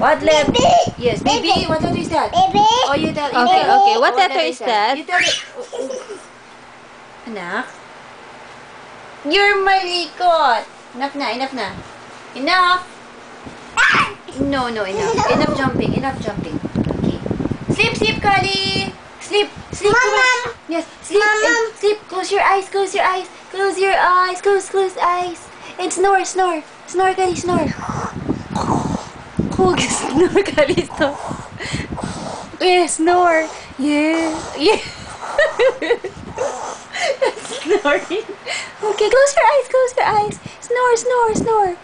What letter? Yes, baby. What letter is that? Baby. Oh, you tell. Okay. What letter is that? You tell it. Anak. You're malikot. Enough na. Enough na. Enough. No, enough. Enough jumping. Enough jumping. Okay. Sleep, sleep, Kalli. Sleep, sleep. Mom. Yes, sleep. And sleep. Close your eyes. Close your eyes. Close your eyes. Close eyes. And snore, snore. Snore, Kalli, snore. Oh, snore, Kalli, snore. Yeah, snore. Yeah. Snoring. Okay, close your eyes. Close your eyes. Snore, snore, snore.